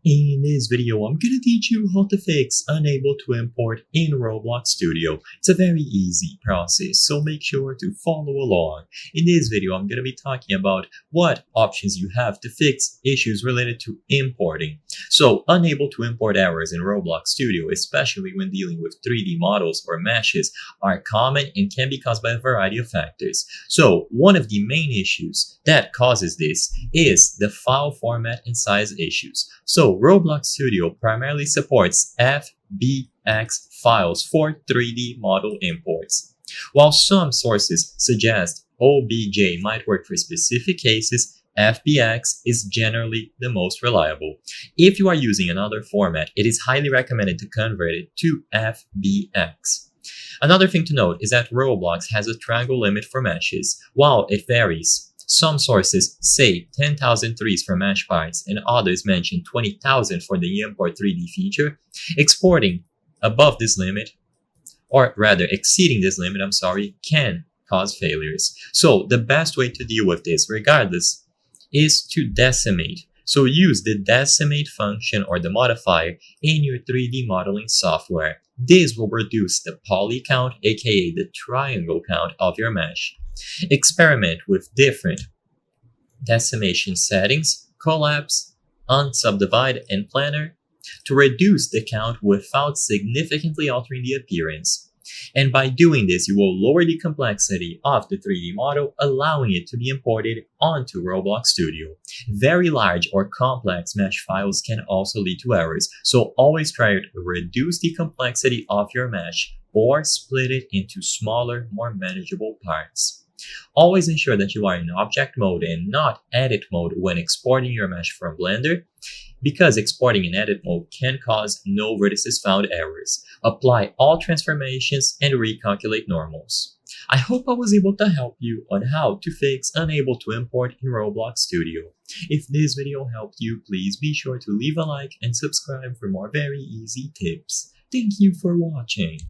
In this video, I'm gonna teach you how to fix unable to import in Roblox Studio. It's a very easy process, so make sure to follow along. In this video, I'm gonna be talking about what options you have to fix issues related to importing. So, unable to import errors in Roblox Studio, especially when dealing with 3D models or meshes, are common and can be caused by a variety of factors. So, one of the main issues that causes this is the file format and size issues. So Roblox Studio primarily supports FBX files for 3D model imports. While some sources suggest OBJ might work for specific cases, FBX is generally the most reliable. If you are using another format, it is highly recommended to convert it to FBX. Another thing to note is that Roblox has a triangle limit for meshes. While it varies, some sources say 10,000 trees for mesh parts and others mention 20,000 for the import 3D feature. Exporting above this limit, or rather exceeding this limit, can cause failures. So the best way to deal with this, regardless, is to decimate. So use the decimate function or the modifier in your 3D modeling software. This will reduce the poly count, aka the triangle count of your mesh. Experiment with different decimation settings, collapse, unsubdivide, and planner to reduce the count without significantly altering the appearance. And by doing this, you will lower the complexity of the 3D model, allowing it to be imported onto Roblox Studio. Very large or complex mesh files can also lead to errors, so always try to reduce the complexity of your mesh or split it into smaller, more manageable parts. Always ensure that you are in object mode and not edit mode when exporting your mesh from Blender, because exporting in edit mode can cause no vertices found errors. Apply all transformations and recalculate normals. I hope I was able to help you on how to fix unable to import in Roblox Studio. If this video helped you, please be sure to leave a like and subscribe for more very easy tips. Thank you for watching.